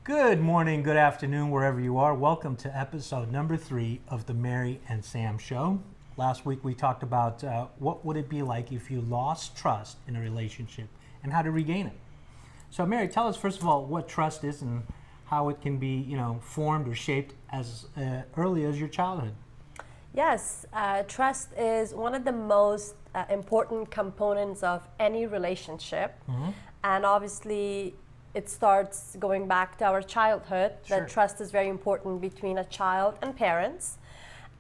Good morning, good afternoon, wherever you are. Welcome to episode number 3 of the Mary and Sam Show. Last week we talked about what would it be like if you lost trust in a relationship and how to regain it. So Mary, tell us first of all what trust is and how it can be, formed or shaped as early as your childhood. Yes, trust is one of the most important components of any relationship. Mm-hmm. And obviously it starts going back to our childhood. Sure. That trust is very important between a child and parents.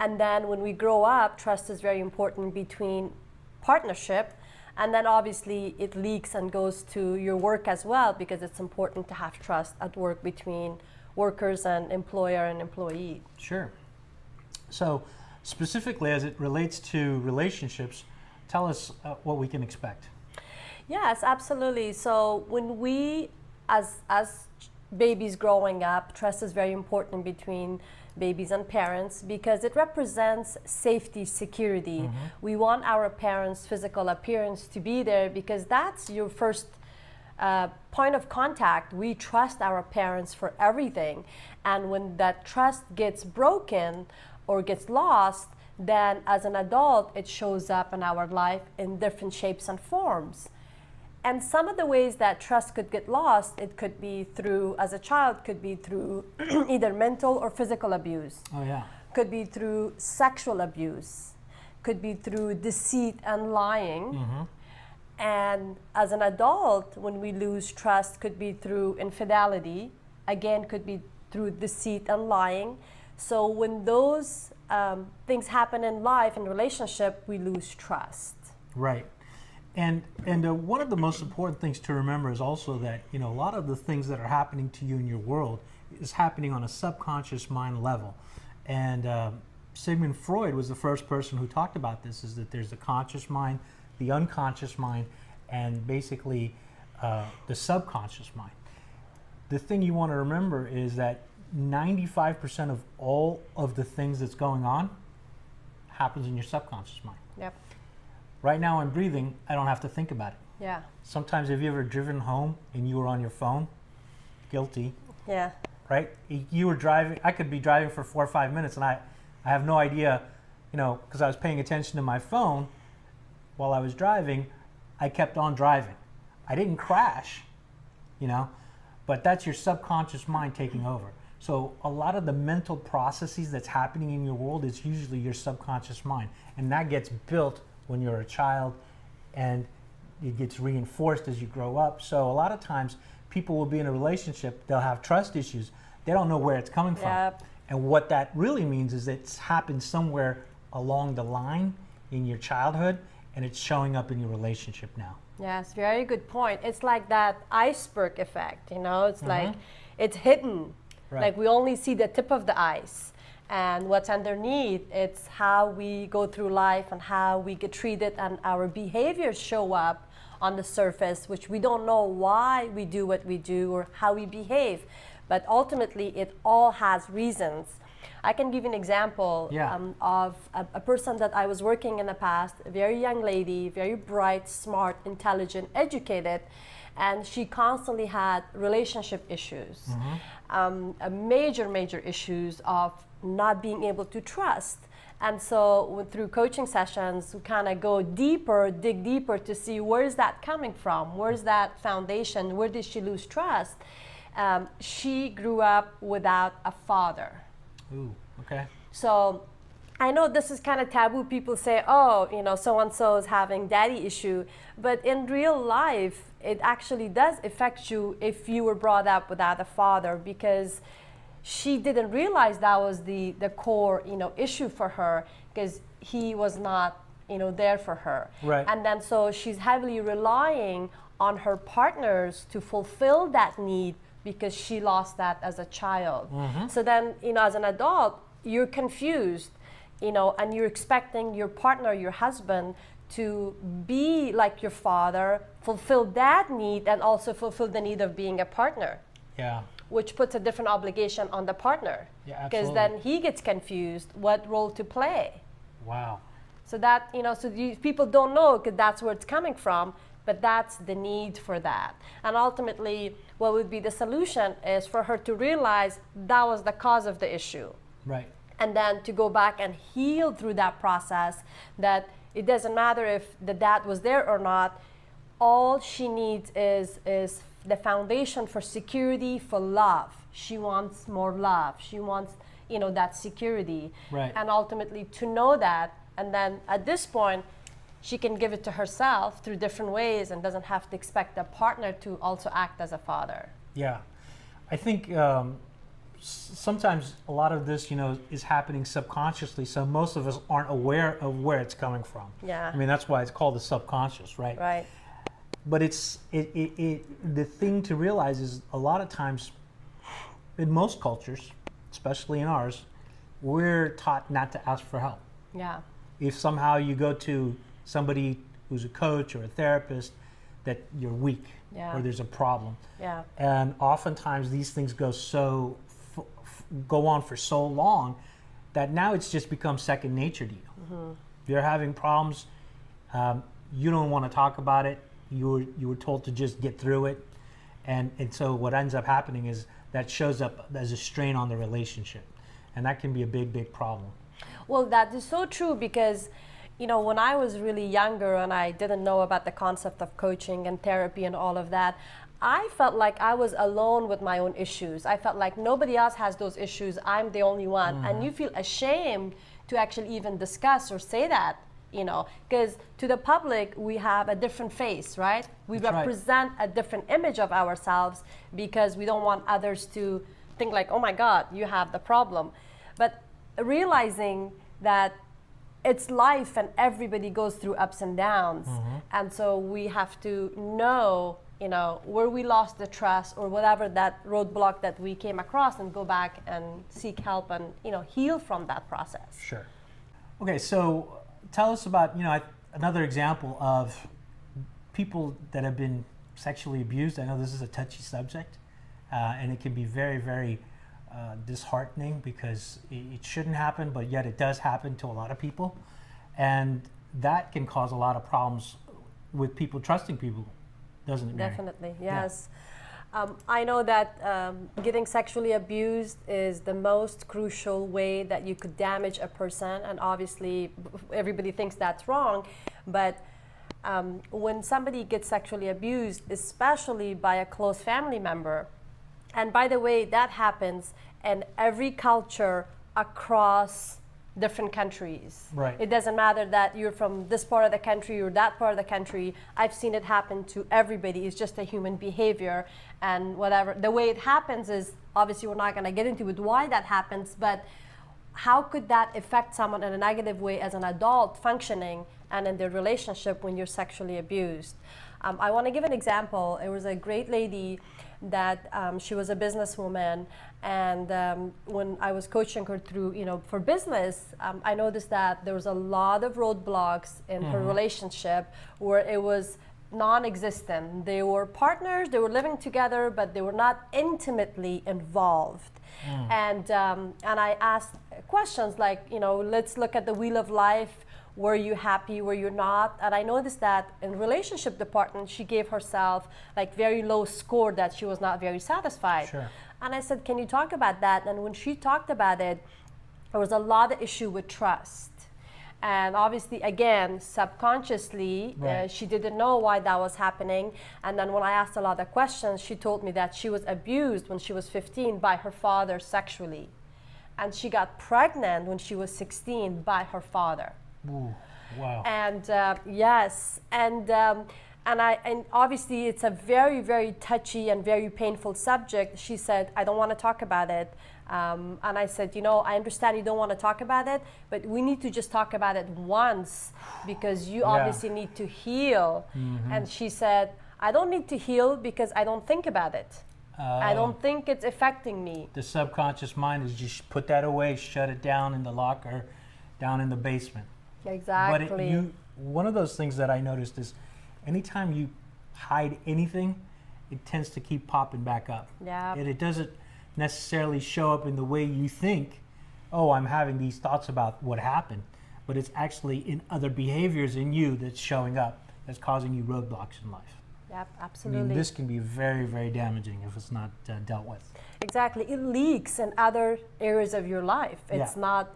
And then when we grow up, trust is very important between partnership. And then obviously it leaks and goes to your work as well, because it's important to have trust at work between workers and employer and employee. Sure. So specifically as it relates to relationships, tell us what we can expect. Yes, absolutely. So when we, as babies growing up, trust is very important between babies and parents because it represents safety, security. Mm-hmm. We want our parents' physical appearance to be there because that's your first point of contact. We trust our parents for everything. And when that trust gets broken or gets lost, then as an adult, it shows up in our life in different shapes and forms. And some of the ways that trust could get lost, it could be through, as a child, could be through either mental or physical abuse. Oh, yeah. Could be through sexual abuse. Could be through deceit and lying. Mm-hmm. And as an adult, when we lose trust, could be through infidelity. Again, could be through deceit and lying. So when those things happen in life and relationship, we lose trust. Right. And one of the most important things to remember is also that, a lot of the things that are happening to you in your world is happening on a subconscious mind level. And Sigmund Freud was the first person who talked about this, is that there's the conscious mind, the unconscious mind, and basically the subconscious mind. The thing you want to remember is that 95% of all of the things that's going on happens in your subconscious mind. Yep. Right now I'm breathing, I don't have to think about it. Yeah. Sometimes have you ever driven home and you were on your phone? Guilty. Yeah. Right? You were driving, I could be driving for 4 or 5 minutes and I have no idea, because I was paying attention to my phone while I was driving, I kept on driving. I didn't crash, but that's your subconscious mind taking over. So a lot of the mental processes that's happening in your world is usually your subconscious mind. And that gets built when you're a child and it gets reinforced as you grow up. So a lot of times people will be in a relationship, they'll have trust issues. They don't know where it's coming from. Yep. And what that really means is it's happened somewhere along the line in your childhood and it's showing up in your relationship now. Yes, very good point. It's like that iceberg effect, it's mm-hmm. like it's hidden. Right. Like we only see the tip of the ice. And what's underneath, it's how we go through life and how we get treated, and our behaviors show up on the surface, which we don't know why we do what we do or how we behave. But ultimately, it all has reasons. I can give you an example of a person that I was working in the past, a very young lady, very bright, smart, intelligent, educated, and she constantly had relationship issues, a major issues of not being able to trust. And so through coaching sessions, we kind of go deeper, dig deeper to see where's that coming from, where's that foundation, where did she lose trust? She grew up without a father. Ooh, okay. So I know this is kind of taboo. People say, oh, so-and-so is having daddy issue. But in real life, it actually does affect you if you were brought up without a father, because she didn't realize that was the core, issue for her, because he was not, there for her. Right. And then so she's heavily relying on her partners to fulfill that need because she lost that as a child. Mm-hmm. So then, as an adult, you're confused, and you're expecting your partner, your husband, to be like your father, fulfill that need, and also fulfill the need of being a partner. Yeah. Which puts a different obligation on the partner. Yeah, because then he gets confused what role to play. Wow. So that, people don't know, because that's where it's coming from. but that's the need for that. And ultimately, what would be the solution is for her to realize that was the cause of the issue. Right. And then to go back and heal through that process, that it doesn't matter if the dad was there or not. All she needs is the foundation for security, for love. She wants more love. She wants, that security. Right. And ultimately to know that, and then at this point, she can give it to herself through different ways and doesn't have to expect a partner to also act as a father. Yeah. I think sometimes a lot of this, is happening subconsciously, so most of us aren't aware of where it's coming from. Yeah. I mean, that's why it's called the subconscious, right? Right. But the thing to realize is a lot of times, in most cultures, especially in ours, we're taught not to ask for help. Yeah. If somehow you go to somebody who's a coach or a therapist, that you're weak, Yeah. or there's a problem. Yeah. And oftentimes these things go on for so long that now it's just become second nature to you. Mm-hmm. You're having problems, you don't want to talk about it. You were told to just get through it, and so what ends up happening is that shows up as a strain on the relationship, and that can be a big problem. Well, that is so true because, when I was really younger and I didn't know about the concept of coaching and therapy and all of that, I felt like I was alone with my own issues. I felt like nobody else has those issues. I'm the only one. Mm-hmm. And you feel ashamed to actually even discuss or say that, because to the public, we have a different face, right? We That's represent a different image of ourselves because we don't want others to think like, oh my God, you have the problem. But realizing that it's life and everybody goes through ups and downs. Mm-hmm. And so we have to know, where we lost the trust or whatever that roadblock that we came across, and go back and seek help and, heal from that process. Sure. Okay, so tell us about, another example of people that have been sexually abused. I know this is a touchy subject, and it can be very, very disheartening because it shouldn't happen, but yet it does happen to a lot of people. And that can cause a lot of problems with people trusting people, doesn't it, Mary? Definitely, yes. Yeah. I know that getting sexually abused is the most crucial way that you could damage a person, and obviously everybody thinks that's wrong, but when somebody gets sexually abused, especially by a close family member, and by the way, that happens in every culture across different countries. Right. It doesn't matter that you're from this part of the country or that part of the country. I've seen it happen to everybody. It's just a human behavior, and whatever. The way it happens is, obviously we're not going to get into it why that happens, but how could that affect someone in a negative way as an adult functioning and in their relationship when you're sexually abused? I want to give an example. It was a great lady that she was a businesswoman, and when I was coaching her through, for business, I noticed that there was a lot of roadblocks in her relationship where it was non-existent. They were partners, they were living together, but they were not intimately involved. And I asked questions like, let's look at the wheel of life. Were you happy? Were you not? And I noticed that in relationship department, she gave herself like very low score, that she was not very satisfied. Sure. And I said, can you talk about that? And when she talked about it, there was a lot of issue with trust. And obviously, again, subconsciously, right. She didn't know why that was happening. And then when I asked a lot of questions, she told me that she was abused when she was 15 by her father sexually. And she got pregnant when she was 16 by her father. Ooh, wow. And yes, and obviously it's a very, very touchy and very painful subject. She said, I don't want to talk about it. And I said, I understand you don't want to talk about it, but we need to just talk about it once because you obviously need to heal. Mm-hmm. And she said, I don't need to heal because I don't think about it. I don't think it's affecting me. The subconscious mind is just put that away, shut it down in the locker, down in the basement. Exactly. But one of those things that I noticed is anytime you hide anything, it tends to keep popping back up. Yeah. And it doesn't necessarily show up in the way you think, oh, I'm having these thoughts about what happened, but it's actually in other behaviors in you that's showing up. that's causing you roadblocks in life. Yep, I absolutely. mean, this can be very, very damaging if it's not dealt with. Exactly. It leaks in other areas of your life. It's Yeah. not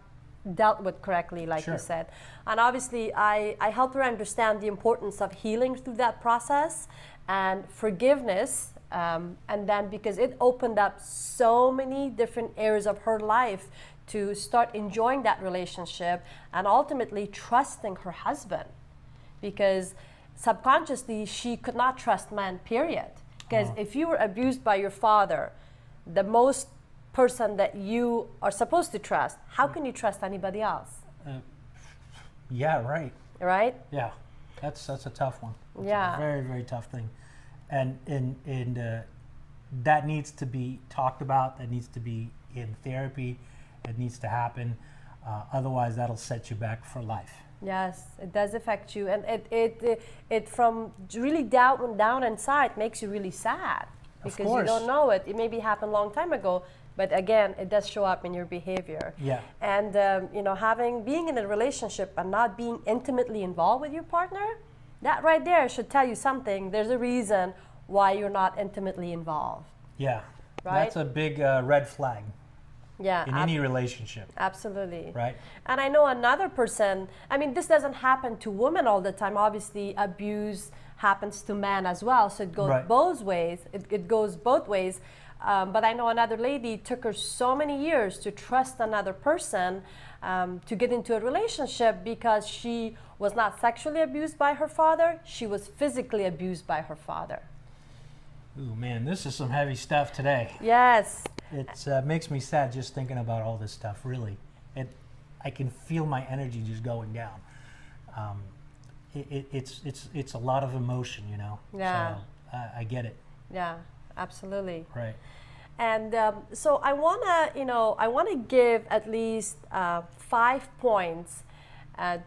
dealt with correctly, like Sure. you said. And obviously, I help her understand the importance of healing through that process and forgiveness. And then because it opened up so many different areas of her life to start enjoying that relationship and ultimately trusting her husband. Because subconsciously, she could not trust men, period. Because if you were abused by your father, the most person that you are supposed to trust, how can you trust anybody else? Yeah, right. Right? Yeah, that's a tough one. It's Yeah. a very, very tough thing, and that needs to be talked about. That needs to be in therapy. It needs to happen. Otherwise, that'll set you back for life. Yes, it does affect you, and it from really down inside makes you really sad because you course. don't know it. It maybe happened a long time ago, but again, it does show up in your behavior. Yeah. And being in a relationship and not being intimately involved with your partner, that right there should tell you something. There's a reason why you're not intimately involved. Yeah. Right? That's a big red flag Yeah. in any relationship. Absolutely. Right. And I know another person, I mean, this doesn't happen to women all the time. Obviously, abuse happens to men as well. So it goes Right. both ways. It goes both ways. But I know another lady, took her so many years to trust another person to get into a relationship because she was not sexually abused by her father. She was physically abused by her father. Ooh, man, this is some heavy stuff today. Yes. It makes me sad just thinking about all this stuff. Really, I can feel my energy just going down. It's a lot of emotion, you know. Yeah. So I get it. Yeah, absolutely. Right. And so I wanna give at least 5 points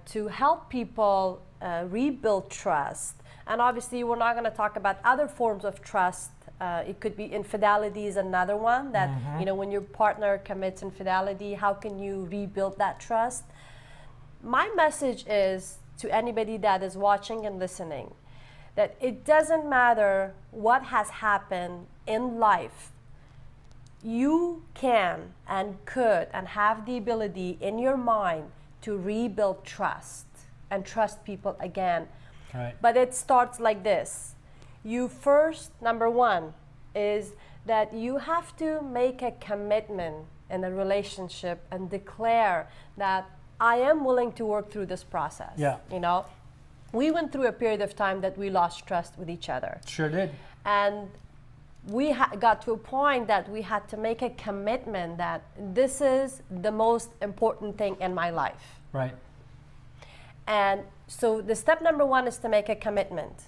to help people rebuild trust. And obviously, we're not going to talk about other forms of trust. It could be infidelity is another one that, when your partner commits infidelity, how can you rebuild that trust? My message is to anybody that is watching and listening that it doesn't matter what has happened in life. You can and could and have the ability in your mind to rebuild trust and trust people again. Right. But it starts like this. You first, number one, is that you have to make a commitment in a relationship and declare that I am willing to work through this process. Yeah. We went through a period of time that we lost trust with each other. Sure did. And we got to a point that we had to make a commitment that this is the most important thing in my life. Right. And so the step number one is to make a commitment.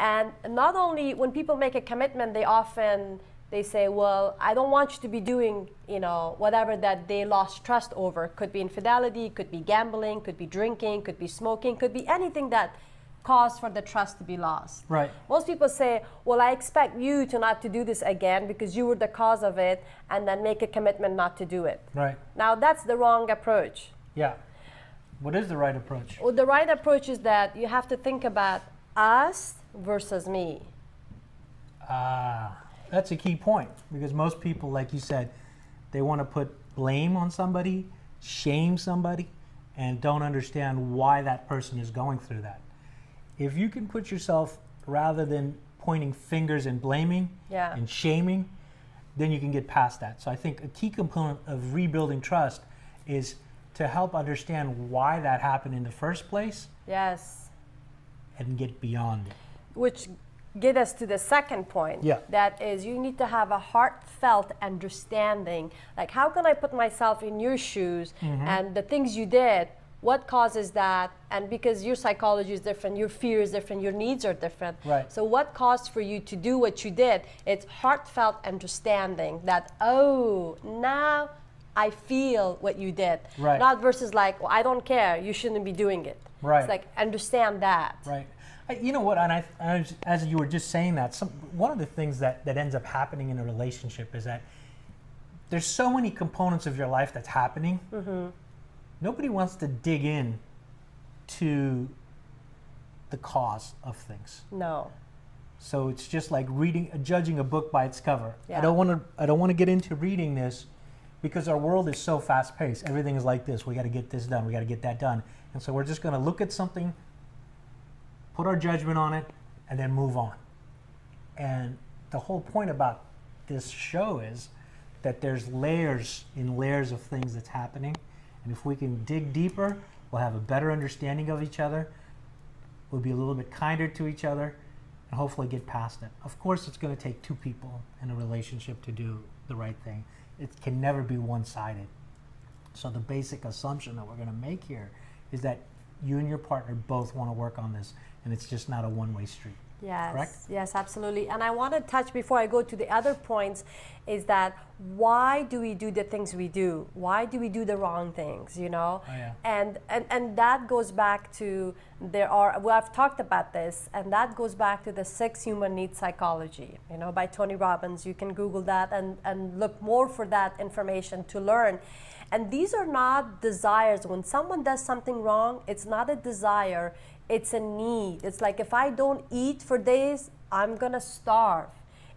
And not only when people make a commitment, they say, well, I don't want you to be doing, whatever that they lost trust over. Could be infidelity, could be gambling, could be drinking, could be smoking, could be anything that caused for the trust to be lost. Right. Most people say, well, I expect you to not to do this again because you were the cause of it, and then make a commitment not to do it. Right. Now, that's the wrong approach. Yeah. What is the right approach? Well, the right approach is that you have to think about us versus me. That's a key point because most people, like you said, they want to put blame on somebody, shame somebody, and don't understand why that person is going through that. If you can put yourself, rather than pointing fingers and blaming and shaming, then you can get past that. So I think a key component of rebuilding trust is to help understand why that happened in the first place. Yes. And get beyond it. Which get us to the second point. Yeah. That is, you need to have a heartfelt understanding. Like, how can I put myself in your shoes and the things you did, what causes that? And because your psychology is different, your fear is different, your needs are different. Right. So what caused for you to do what you did? It's heartfelt understanding that, oh, now I feel what you did. Right. Not versus like, well, I don't care, you shouldn't be doing it. Right. It's like, understand that. Right. You know what, and I as you were just saying that, one of the things that ends up happening in a relationship is that there's so many components of your life that's happening. Nobody wants to dig in to the cause of things. No. So it's just like judging a book by its cover. Yeah. I don't want to get into reading this because our world is so fast paced. Everything is like this. We got to get this done. We got to get that done. And so we're just going to look at something, put our judgment on it, and then move on. And the whole point about this show is that there's layers and layers of things that's happening. And if we can dig deeper, we'll have a better understanding of each other. We'll be a little bit kinder to each other and hopefully get past it. Of course, it's going to take two people in a relationship to do the right thing. It can never be one-sided. So the basic assumption that we're going to make here is that you and your partner both want to work on this, and it's just not a one-way street. Yes, correct? yes, absolutely. And I want to touch before I go to the other points is that why do we do the things we do? Why do we do the wrong things, you know? Oh, yeah. And that goes back to I've talked about this, and that goes back to the 6 human needs psychology, you know, by Tony Robbins. You can Google that and look more for that information to learn. And these are not desires. When someone does something wrong, it's not a desire, it's a need. It's like if I don't eat for days, I'm gonna starve.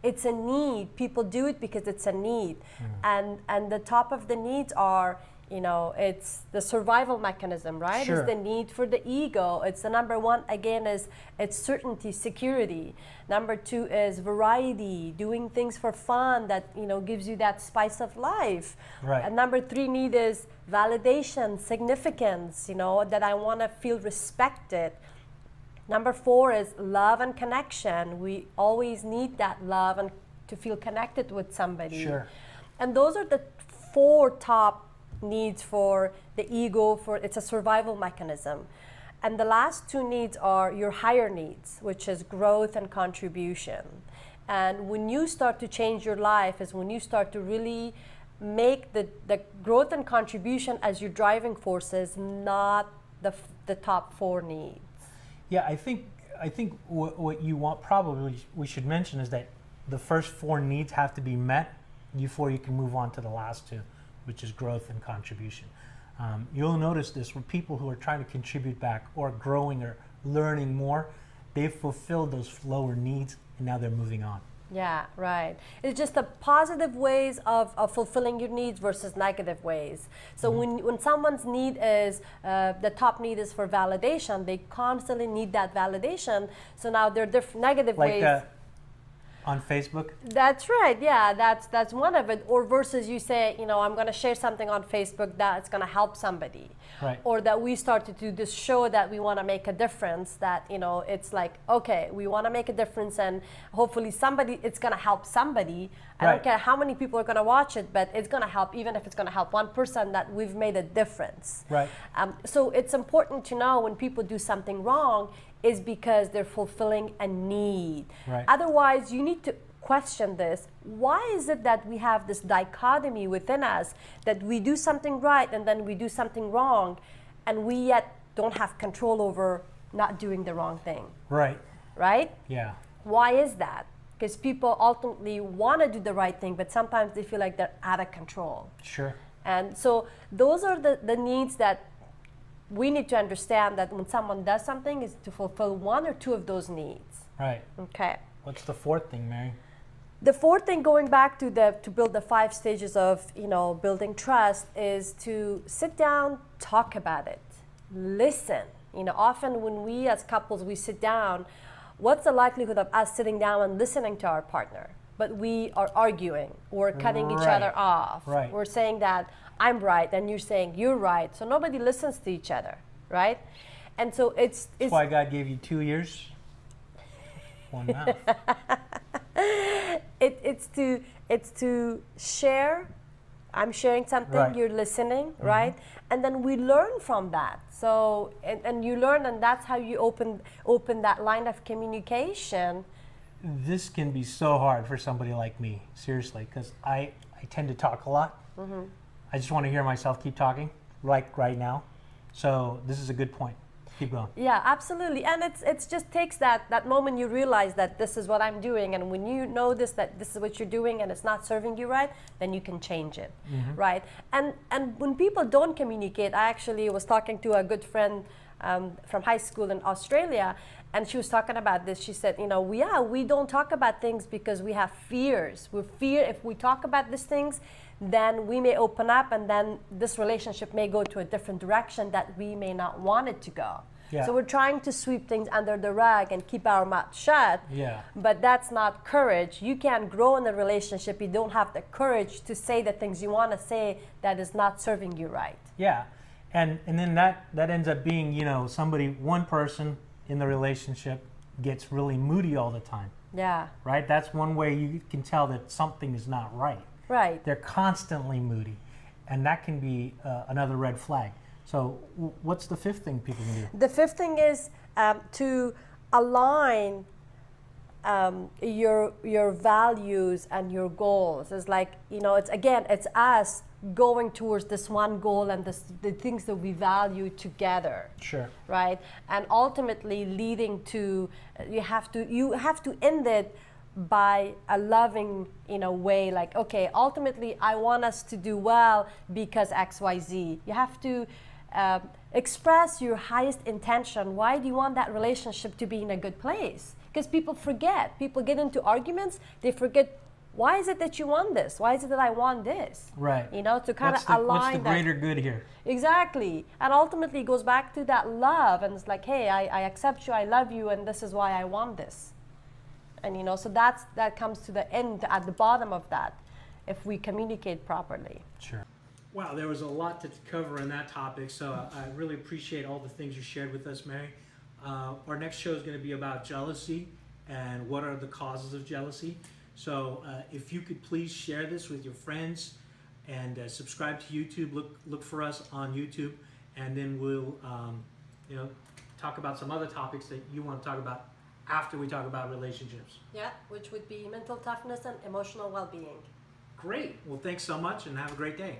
It's a need. People do it because it's a need. And the top of the needs are, you know, it's the survival mechanism, right? Sure. It's the need for the ego. It's the number one, again, is it's certainty, security. Number 2 is variety, doing things for fun that, you know, gives you that spice of life. Right. And number 3 need is validation, significance, you know, that I want to feel respected. Number 4 is love and connection. We always need that love and to feel connected with somebody. Sure. And those are the 4 top needs for the ego. It's a survival mechanism. And the last 2 needs are your higher needs, which is growth and contribution. And when you start to change your life is when you start to really make the growth and contribution as your driving forces, not the top 4 needs. Yeah, I think what you want probably we should mention is that the first 4 needs have to be met before you can move on to the last 2, which is growth and contribution. You'll notice this with people who are trying to contribute back or growing or learning more, they've fulfilled those lower needs and now they're moving on. Yeah, right. It's just the positive ways of fulfilling your needs versus negative ways. So when someone's need is, the top need is for validation, they constantly need that validation. So now there are negative ways. Like on Facebook? That's right. Yeah, that's one of it. Or versus you say, you know, I'm going to share something on Facebook that's going to help somebody. Right. Or that we start to do this show that we want to make a difference, that, you know, it's like, okay, we want to make a difference and hopefully it's going to help somebody. I Right. don't care how many people are going to watch it, but it's going to help, even if it's going to help one person, that we've made a difference. Right. So it's important to know when people do something wrong is because they're fulfilling a need. Right. Otherwise, you need to question this. Why is it that we have this dichotomy within us that we do something right and then we do something wrong, and we yet don't have control over not doing the wrong thing? Right. Right? Yeah. Why is that? Because people ultimately want to do the right thing, but sometimes they feel like they're out of control. Sure. And so those are the needs that we need to understand, that when someone does something is to fulfill 1 or 2 of those needs. Right. Okay. What's the 4th thing, Mary? The 4th thing, going back to build the 5 stages of, you know, building trust, is to sit down, talk about it, listen. You know, often when we as couples, we sit down, what's the likelihood of us sitting down and listening to our partner? But we are arguing, we're cutting each Right. other off. Right. We're saying that I'm right and you're saying you're right. So nobody listens to each other, right? And so it's That's why God gave you 2 ears, 1 mouth. It's to share. I'm sharing something, Right. you're listening, right? And then we learn from that. So and you learn, and that's how you open that line of communication. This can be so hard for somebody like me, seriously, because I tend to talk a lot. I just want to hear myself keep talking, like right now. So this is a good point. Keep going. Yeah, absolutely. And it's just takes that moment you realize that this is what I'm doing, and when you notice that this is what you're doing and it's not serving you right, then you can change it, right? And when people don't communicate, I actually was talking to a good friend from high school in Australia, And she was talking about this. She said, we don't talk about things because we have fears. We fear if we talk about these things, then we may open up, and then this relationship may go to a different direction that we may not want it to go. Yeah. So we're trying to sweep things under the rug and keep our mouth shut. Yeah. But that's not courage. You can't grow in a relationship. You don't have the courage to say the things you want to say that is not serving you right. Yeah. And then that ends up being, one person in the relationship gets really moody all the time. Yeah. Right? That's one way you can tell that something is not right. Right. They're constantly moody. And that can be another red flag. So what's the fifth thing people can do? The fifth thing is to align your values and your goals. It's like, it's us going towards this one goal and the things that we value together. Sure. Right? And ultimately leading to, you have to end it by a loving, way, like, okay, ultimately I want us to do well because XYZ. You have to express your highest intention. Why do you want that relationship to be in a good place? Because people forget. People get into arguments. They forget, why is it that you want this? Why is it that I want this? Right. To kind of align what's the greater good here? Exactly. And ultimately it goes back to that love. And it's like, hey, I accept you, I love you, and this is why I want this. And so that comes to the end, at the bottom of that, if we communicate properly. Sure. Wow, there was a lot to cover in that topic, so I really appreciate all the things you shared with us, Mary. Our next show is going to be about jealousy and what are the causes of jealousy. So if you could please share this with your friends and subscribe to YouTube, look for us on YouTube, and then we'll talk about some other topics that you want to talk about after we talk about relationships. Yeah, which would be mental toughness and emotional well-being. Great. Well, thanks so much and have a great day.